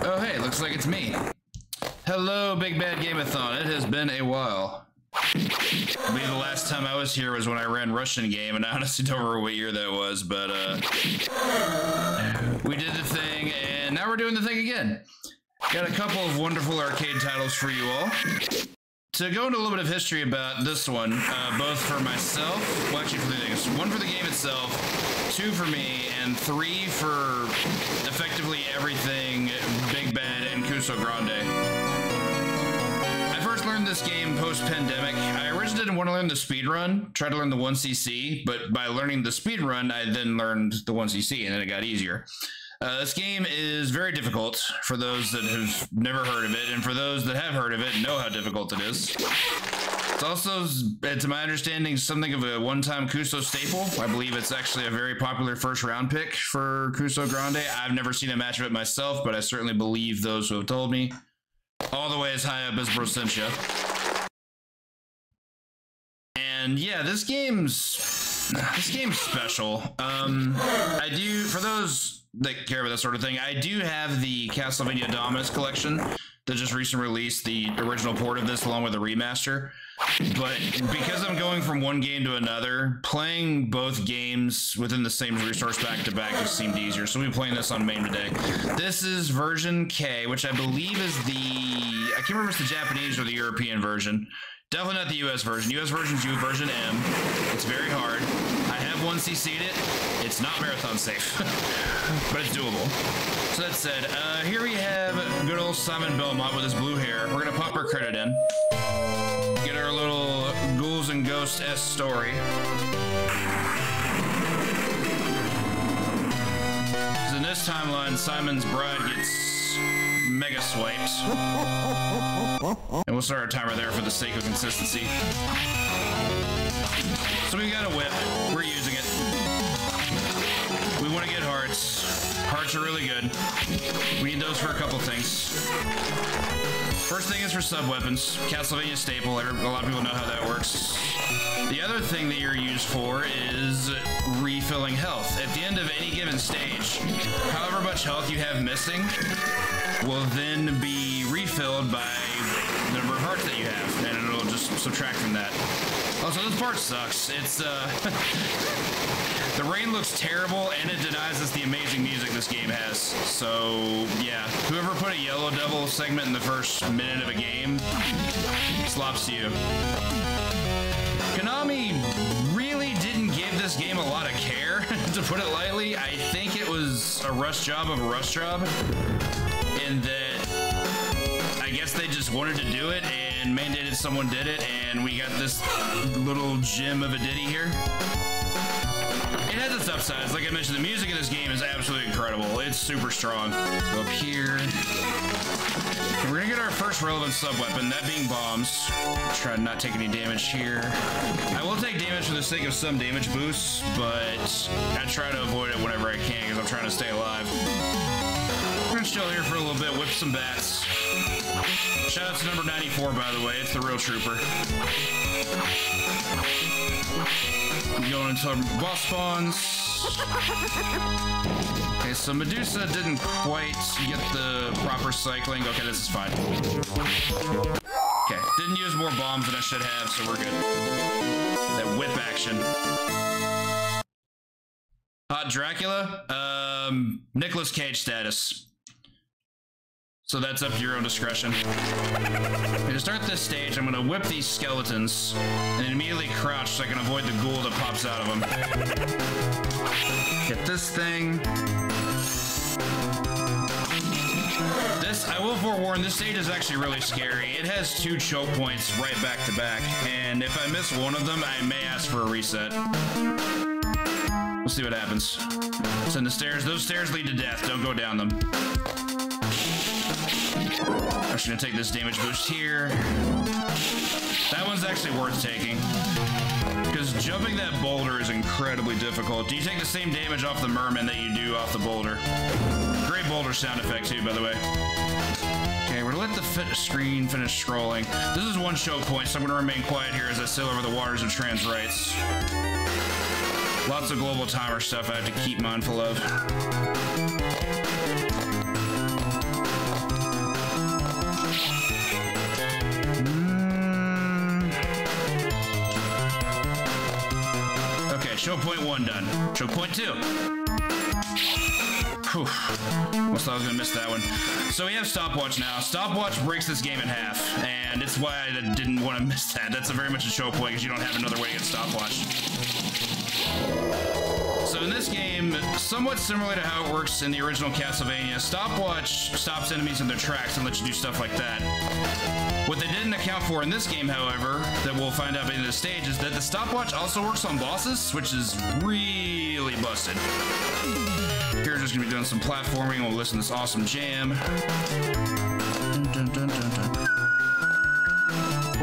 Oh, hey, looks like it's me. Hello, Big Bad Game-a-thon. It has been a while. I believe the last time I was here was when I ran Russian Game, and I honestly don't remember what year that was, but we did the thing, and now we're doing the thing again. Got a couple of wonderful arcade titles for you all. To go into a little bit of history about this one, both for myself, well, actually for the things, one for the game itself, two for me, and three for effectively everything Big Bad and Cuso Grande. I first learned this game post-pandemic. I originally didn't want to learn the speedrun, tried to learn the 1cc, but by learning the speedrun, I then learned the 1cc, and then it got easier. This game is very difficult for those that have never heard of it, and for those that have heard of it know how difficult it is. It's also, to my understanding, something of a one-time Cuso staple. I believe it's actually a very popular first-round pick for Cuso Grande. I've never seen a match of it myself, but I certainly believe those who have told me. All the way as high up as Brossentia. And yeah, this game's special. I do, for those that care about that sort of thing, I do have the Castlevania Dominus collection that just recently released the original port of this along with the remaster. But because I'm going from one game to another, playing both games within the same resource back to back just seemed easier. So we'll be playing this on main today. This is version K, which I believe is I can't remember if it's the Japanese or the European version. Definitely not the US version. US version's version M. It's very hard. I have 1cc'd it. It's not marathon safe, but it's doable. So that said, here we have good old Simon Belmont with his blue hair. We're gonna pop our credit in. Get our little Ghouls and Ghosts-esque story. So in this timeline, Simon's bride gets mega swiped. And we'll start our timer there for the sake of consistency. So we got a whip. We're using it. We want to get hearts. Hearts are really good. We need those for a couple things. First thing is for sub-weapons. Castlevania staple. A lot of people know how that works. The other thing that you're used for is refilling health. At the end of any given stage, however much health you have missing will then be refilled by the number of hearts that you have, and it'll just subtract from that. Also, this part sucks. It's, the rain looks terrible, and it denies us the amazing music this game has. So, yeah, whoever put a Yellow Devil segment in the first minute of a game, slops to you. Konami really didn't give this game a lot of care, to put it lightly. I think it was a rush job of a rush job, in that I guess they just wanted to do it and mandated someone did it, and we got this little gem of a ditty here. It has its upsides. Like I mentioned, the music in this game is absolutely incredible. It's super strong. Go up here. And we're gonna get our first relevant sub-weapon, that being bombs. Try to not take any damage here. I will take damage for the sake of some damage boosts, but I try to avoid it whenever I can because I'm trying to stay alive. We're gonna chill here for a little bit, whip some bats. Shout out to number 94, by the way. It's the real trooper. I'm going into our boss spawns. Okay, so Medusa didn't quite get the proper cycling. Okay, this is fine. Okay, didn't use more bombs than I should have, so we're good. That whip action. Hot Dracula, Nicolas Cage status. So that's up to your own discretion. Okay, to start this stage, I'm gonna whip these skeletons and immediately crouch so I can avoid the ghoul that pops out of them. Get this thing. This, I will forewarn, this stage is actually really scary. It has 2 choke points right back to back, and if I miss one of them, I may ask for a reset. We'll see what happens. Send the stairs. Those stairs lead to death. Don't go down them. I'm just gonna take this damage boost here. That one's actually worth taking, because jumping that boulder is incredibly difficult. You take the same damage off the merman that you do off the boulder. Great boulder sound effect too, by the way. Okay, we're gonna let the screen finish scrolling. This is 1 choke point, so I'm gonna remain quiet here as I sail over the waters of trans rights. Lots of global timer stuff I have to keep mindful of. choke point 1 done. Choke point 2. Whew. Almost thought I was gonna miss that one. So we have stopwatch now. Stopwatch breaks this game in half, and it's why I didn't want to miss that. That's very much a choke point because you don't have another way to get stopwatch. So in this game, somewhat similar to how it works in the original Castlevania, stopwatch stops enemies in their tracks and lets you do stuff like that. What they didn't account for in this game, however, that we'll find out in the stage, is that the stopwatch also works on bosses, which is really busted. Here's just gonna be doing some platforming. We'll listen to this awesome jam. Dun, dun, dun, dun, dun.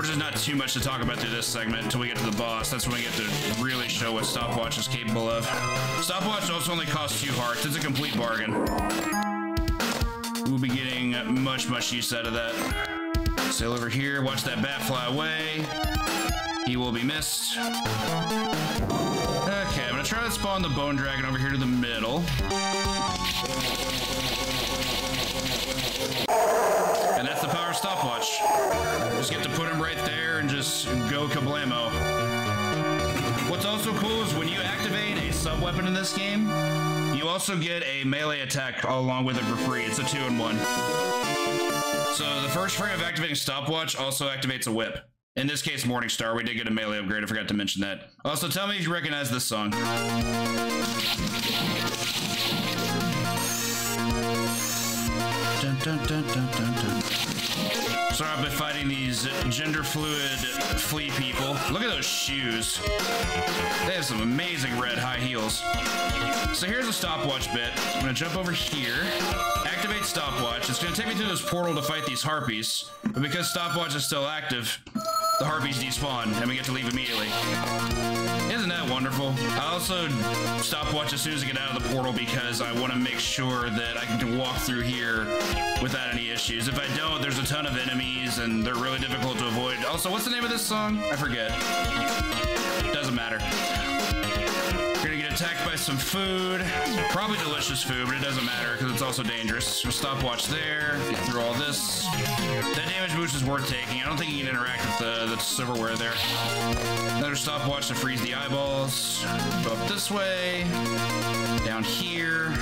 There's not too much to talk about through this segment until we get to the boss. That's when we get to really show what stopwatch is capable of. Stopwatch also only costs 2 hearts. It's a complete bargain. We'll be getting much use out of that. Sail over here. Watch that bat fly away. He will be missed. Okay, I'm gonna try to spawn the bone dragon over here to the middle. And that's the power of stopwatch. Just get to put him right there and just go kablamo. What's also cool is when you activate a sub-weapon in this game, you also get a melee attack along with it for free. It's a 2-in-1. So the first frame of activating stopwatch also activates a whip. In this case, Morningstar. We did get a melee upgrade. I forgot to mention that. Also, tell me if you recognize this song. Dun, dun, dun, dun, dun, dun. Sorry, I've been fighting these gender fluid flea people. Look at those shoes. They have some amazing red high heels. So here's a stopwatch bit. I'm gonna jump over here, activate stopwatch. It's gonna take me through this portal to fight these harpies, but because stopwatch is still active, the harpies despawn and we get to leave immediately. Isn't that wonderful? I also stopwatch as soon as I get out of the portal because I want to make sure that I can walk through here without any issues. If I don't, there's a ton of enemies and they're really difficult to avoid. Also, what's the name of this song? I forget. Doesn't matter. We're gonna get attacked by some food. Probably delicious food, but it doesn't matter because it's also dangerous. So stopwatch there. Get through all this. That damage boost is worth taking. I don't think you can interact with the silverware there. Another stopwatch to freeze the eyeballs. Go up this way. Down here.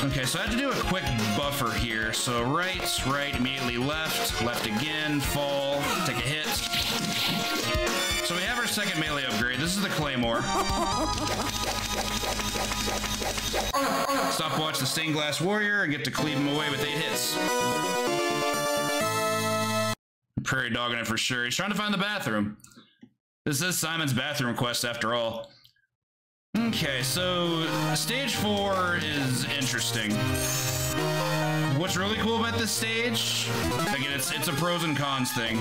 Okay, so I have to do a quick buffer here. So right, immediately left, left again, fall, take a hit. So we have our second melee upgrade. This is the Claymore. Stopwatch the Stained Glass Warrior and get to cleave him away with 8 hits. Prairie dogging it for sure. He's trying to find the bathroom. This is Simon's bathroom quest after all. Okay, so stage 4 is interesting. What's really cool about this stage? Again, it's a pros and cons thing.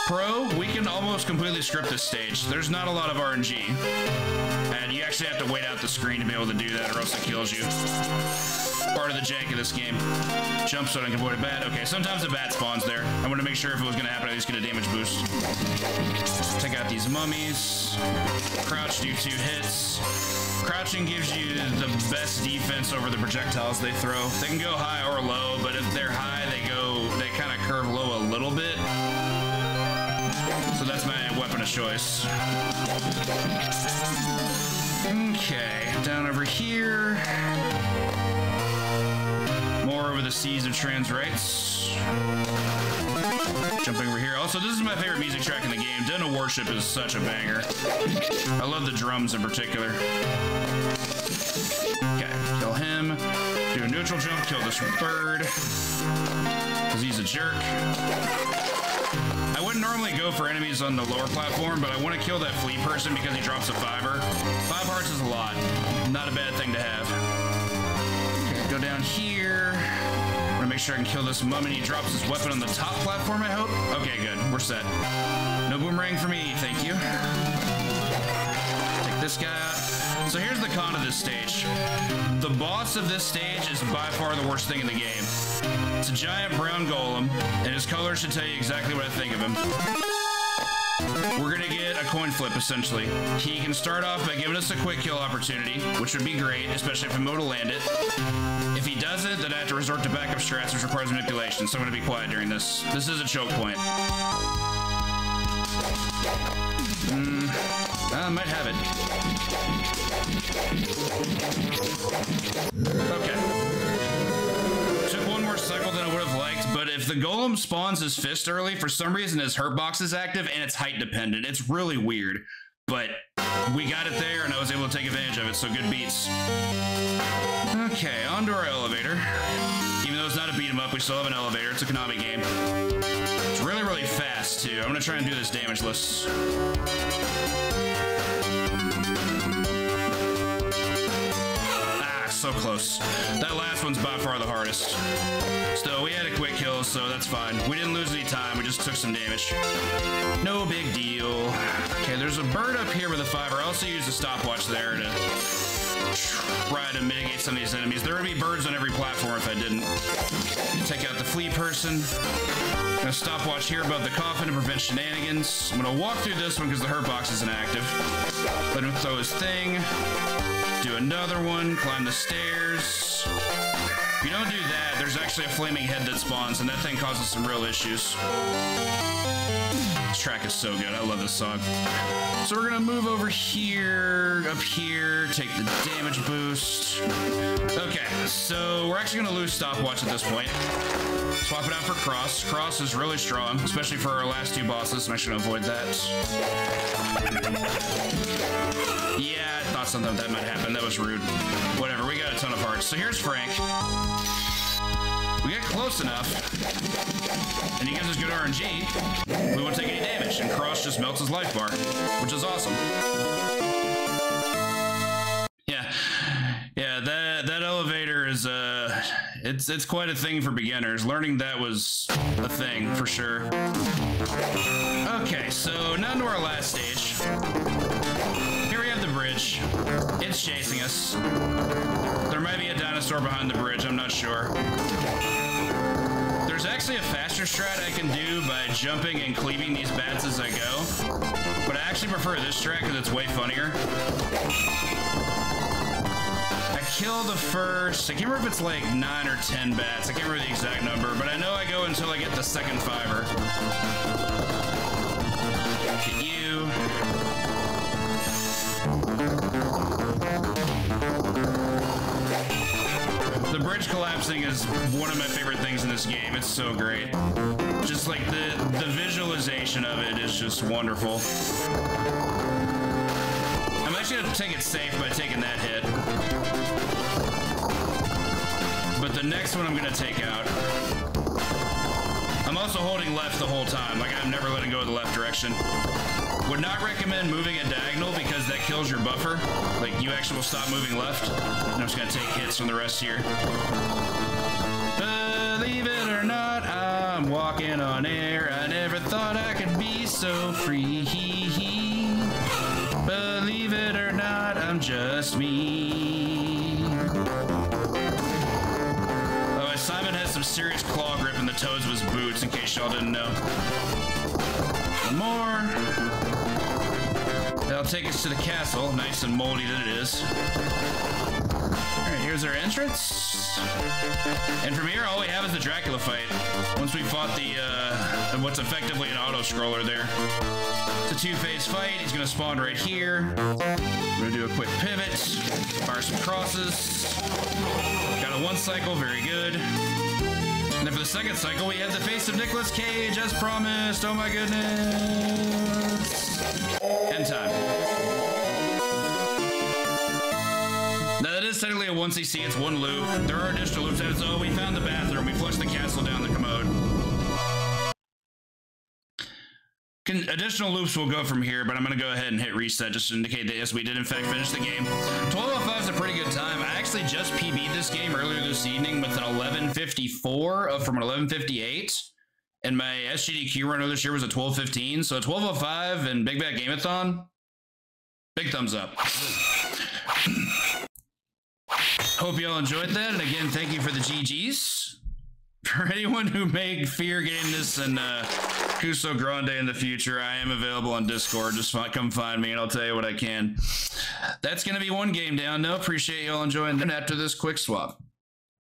Pro, we can almost completely script this stage. There's not a lot of RNG. And you actually have to wait out the screen to be able to do that or else it kills you. Part of the jank of this game. Jump so I can avoid a bat. Okay, sometimes a bat spawns there. I want to make sure if it was going to happen, at least get a damage boost. Take out these mummies. Crouch, do 2 hits. Crouching gives you the best defense over the projectiles they throw. They can go high or low, but if they're high, they kind of curve low a little bit. So that's my weapon of choice. Okay, down over here. More over the seas of trans rights. Jumping over here. Also, this is my favorite music track in the game. Den of Worship is such a banger. I love the drums in particular. Okay, kill him. Do a neutral jump, kill this bird. Because he's a jerk. I wouldn't normally go for enemies on the lower platform, but I want to kill that flea person because he drops a 5-er. 5 hearts is a lot. Not a bad thing to have. Okay, go down here. I want to make sure I can kill this mummy. He drops his weapon on the top platform, I hope. Okay, good. We're set. No boomerang for me, thank you. Take this guy out. So here's the con of this stage. The boss of this stage is by far the worst thing in the game. It's a giant brown golem, and his color should tell you exactly what I think of him. We're gonna get a coin flip, essentially. He can start off by giving us a quick kill opportunity, which would be great, especially if I'm able to land it. If he doesn't, then I have to resort to backup strats, which requires manipulation, so I'm gonna be quiet during this. This is a choke point. might have it. Okay. Took one more cycle than I would have liked, but if the golem spawns his fist early, for some reason his hurt box is active and it's height dependent. It's really weird, but we got it there and I was able to take advantage of it, so good beats. Okay, onto our elevator. Even though it's not a beat 'em up, we still have an elevator. It's a Konami game. It's really, really fast, too. I'm gonna try and do this damageless. Ah, so close. That last one's by far the hardest. Still, we had a quick kill, so that's fine. We didn't lose any time, we just took some damage. No big deal. Okay, there's a bird up here with a 5. I also used a stopwatch there to try to mitigate some of these enemies. There would be birds on every platform if I didn't. Take out the flea person. Gonna stopwatch here above the coffin to prevent shenanigans. I'm gonna walk through this one because the hurt box isn't active. Let him throw his thing. Do another one. Climb the stairs. If you don't do that, there's actually a flaming head that spawns, and that thing causes some real issues. This track is so good. I love this song. So we're gonna move over here, up here, take the damage boost. Okay, so we're actually gonna lose stopwatch at this point. Swap it out for Cross. Cross is really strong, especially for our last 2 bosses. I'm actually gonna avoid that. Yeah, I thought something like that might happen. That was rude. Whatever, we got a ton of hearts. So here's Frank. We get close enough, and he gives us good RNG. We won't take any damage, and Cross just melts his life bar, which is awesome. Yeah, that elevator is it's quite a thing for beginners. Learning that was a thing for sure. Okay, so now to our last stage. Here we have the bridge. It's chasing us. There might be a dinosaur behind the bridge, I'm not sure. There's actually a faster strat I can do by jumping and cleaving these bats as I go, but I actually prefer this strat because it's way funnier. I kill the first, I can't remember if it's like 9 or 10 bats, I can't remember the exact number, but I know I go until I get the second 5er. Hit you. The bridge collapsing is one of my favorite things in this game. It's so great. Just like the visualization of it is just wonderful. I'm actually gonna take it safe by taking that hit. But the next one I'm gonna take out. I'm also holding left the whole time. Like, I'm never letting go of the left direction. Would not recommend moving a diagonal because that kills your buffer. Like, you actually will stop moving left. And I'm just gonna take hits from the rest here. Believe it or not, I'm walking on air. I never thought I could be so free. Believe it or not, I'm just me. Oh, Simon has some serious claw grip in the toes of his boots, in case y'all didn't know. One more. That'll take us to the castle, nice and moldy that it is. Alright, here's our entrance. And from here, all we have is the Dracula fight. Once we fought the, what's effectively an auto-scroller there. It's a 2-phase fight. He's gonna spawn right here. We're gonna do a quick pivot, fire some crosses. Got a 1 cycle, very good. And then for the second cycle, we have the face of Nicolas Cage, as promised. Oh my goodness. End time. Now that is technically a 1cc, it's 1 loop. There are additional loops, and so we found the bathroom. We flushed the castle down the commode. Additional loops will go from here, but I'm going to go ahead and hit reset just to indicate that yes, we did in fact finish the game. 12:05 is a pretty good time. I actually just PB'd this game earlier this evening with an 11:54 from an 11:58, and my SGDQ runner this year was a 12:15. So 12:05 and Big Bad Game-a-thon, big thumbs up. Hope y'all enjoyed that, and again, thank you for the GGs. For anyone who may fear getting this in Cuso Grande in the future, I am available on Discord. Just come find me and I'll tell you what I can. That's going to be one game down, though. Appreciate y'all enjoying that after this quick swap.